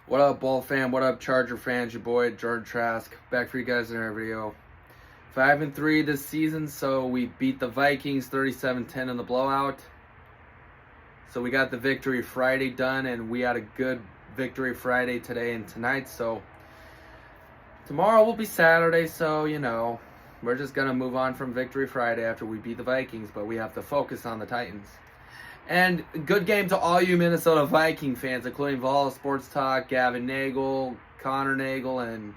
What up, Bull fam? What up, Charger fans? Your boy Jordan Trask back for you guys in our video. 5-3 this season, so we beat the Vikings 37-10 in the blowout. So we got the victory Friday done, and we had a good victory Friday today and tonight. So tomorrow will be Saturday, so we're just gonna move on from victory Friday after we beat the Vikings, but we have to focus on the Titans. And good game to all you Minnesota Viking fans, including Vala Sports Talk, Gavin Nagel, Connor Nagel, and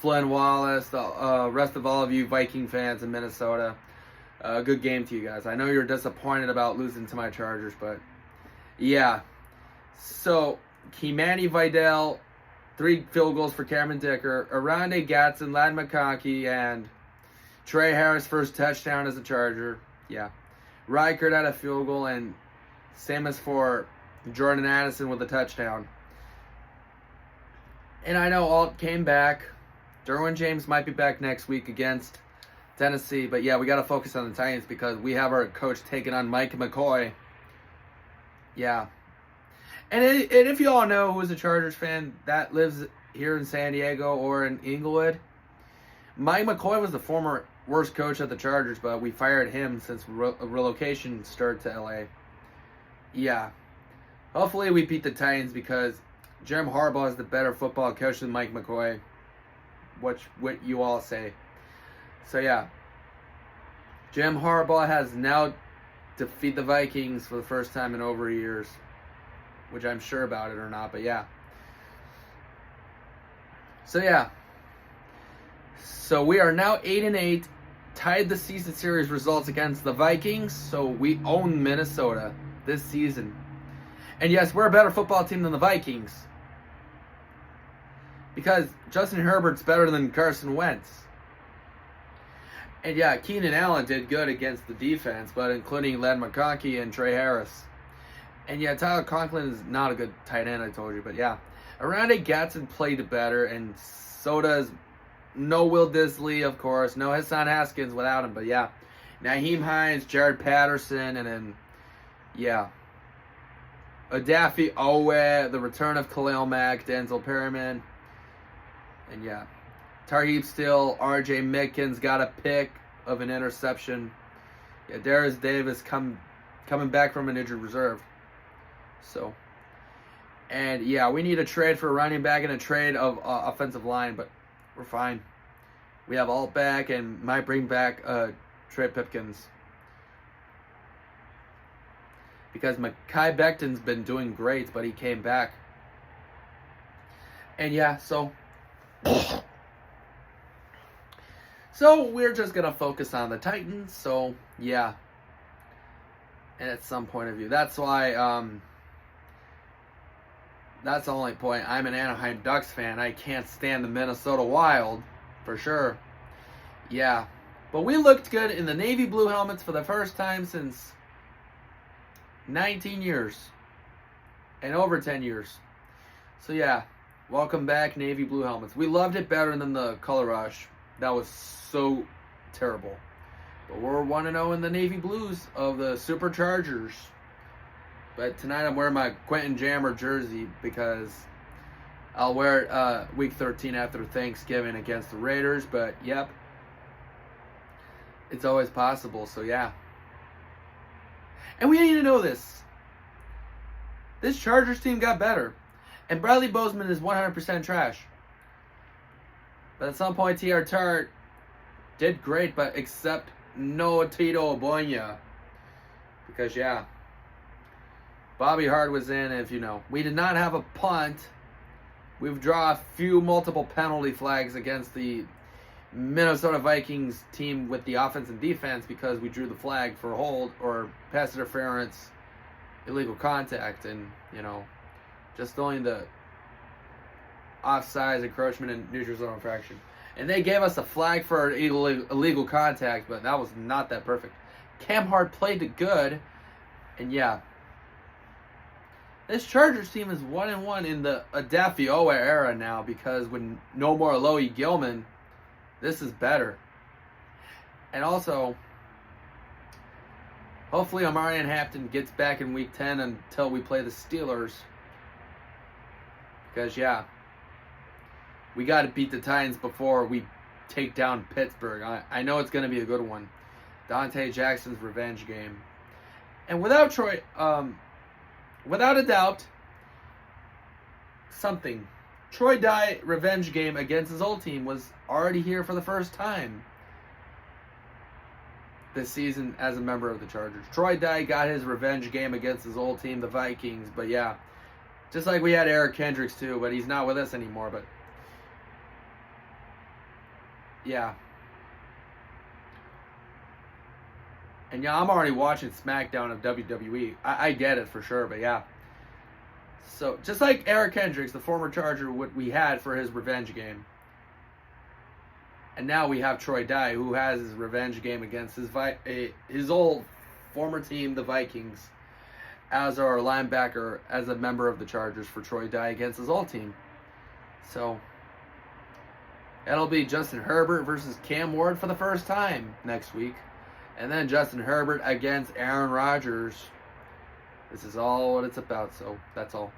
Flynn Wallace, the rest of all of you Viking fans in Minnesota. Good game to you guys. I know you're disappointed about losing to my Chargers, but yeah. So, Kimani Vidal, 3 field goals for Cameron Dicker, Arande Gatson, Ladd McConkey, and Trey Harris first touchdown as a Charger. Yeah. Reichert had a field goal, and same as for Jordan Addison with a touchdown. And I know Alt came back. Derwin James might be back next week against Tennessee. But yeah, we got to focus on the Titans because we have our coach taking on Mike McCoy. Yeah. And if you all know who is a Chargers fan that lives here in San Diego or in Inglewood, Mike McCoy was the former worst coach at the Chargers, but we fired him since relocation started to LA. Yeah. Hopefully we beat the Titans because Jim Harbaugh is the better football coach than Mike McCoy. What you all say. So yeah. Jim Harbaugh has now defeated the Vikings for the first time in over years. Which I'm sure about it or not, but yeah. So yeah. So we are now 8-8. Tied the season series results against the Vikings. So we own Minnesota this season. And yes, we're a better football team than the Vikings. Because Justin Herbert's better than Carson Wentz. And yeah, Keenan Allen did good against the defense, but including Ladd McConkey and Trey Harris. And yeah, Tyler Conklin is not a good tight end, I told you. But yeah, Arande Gatson played better, and so does no Will Disley, of course. No Hassan Haskins without him. But yeah, Naheem Hines, Jared Patterson, and then, yeah, Adafi Owe, the return of Khalil Mack, Denzel Perryman. And yeah, Tarheeb Still, RJ Mickens got a pick of an interception. Yeah, Darius Davis coming back from an injured reserve. So, and yeah, we need a trade for a running back and a trade of offensive line, but we're fine. We have Alt back and might bring back Trey Pipkins. Because Mekhi Becton's been doing great, but he came back. And yeah, so we're just going to focus on the Titans. So, yeah. And at some point of view. That's why, that's the only point. I'm an Anaheim Ducks fan. I can't stand the Minnesota Wild, for sure. Yeah. But we looked good in the navy blue helmets for the first time since 19 years. And over 10 years. So, yeah. Welcome back, navy blue helmets. We loved it better than the color rush. That was so terrible. But we're 1-0 in the navy blues of the Superchargers. But tonight I'm wearing my Quentin Jammer jersey because I'll wear it week 13 after Thanksgiving against the Raiders. But, yep, it's always possible. So, yeah. And we need to know this. This Chargers team got better. And Bradley Bozeman is 100% trash. But at some point, T.R. Tart did great, but except no Tito Obonya. Because, yeah, Bobby Hart was in. If you know, we did not have a punt. We've drawn a few multiple penalty flags against the Minnesota Vikings team with the offense and defense because we drew the flag for hold or pass interference, illegal contact, and, just only the offsides, encroachment, and neutral zone infraction. And they gave us a flag for illegal contact, but that was not that perfect. Cam Hart played it good, and yeah. This Chargers team is 1-1 in the Adafi Owe era now because with no more Alohi Gilman, this is better. And also, hopefully Omarion Hampton gets back in Week 10 until we play the Steelers. Because, yeah, we got to beat the Titans before we take down Pittsburgh. I know it's going to be a good one. Dante Jackson's revenge game. And without Troy, without a doubt, Troy Dye revenge game against his old team was already here for the first time this season as a member of the Chargers. Troy Dye got his revenge game against his old team, the Vikings. But yeah, just like we had Eric Kendricks too, but he's not with us anymore. But yeah. And yeah, I'm already watching SmackDown of WWE. I get it for sure, but yeah. So, just like Eric Kendricks, the former Charger, what we had for his revenge game. And now we have Troy Dye, who has his revenge game against his old former team, the Vikings, as our linebacker, as a member of the Chargers for Troy Dye against his old team. So, that'll be Justin Herbert versus Cam Ward for the first time next week. And then Justin Herbert against Aaron Rodgers. This is all what it's about, so that's all.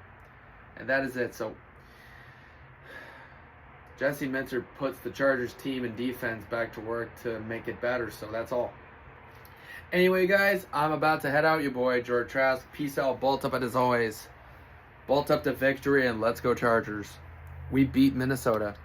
And that is it. So Jesse Minter puts the Chargers team and defense back to work to make it better, so that's all. Anyway, guys, I'm about to head out. Your boy, George Trask. Peace out. Bolt up, and as always, bolt up to victory, and let's go Chargers. We beat Minnesota.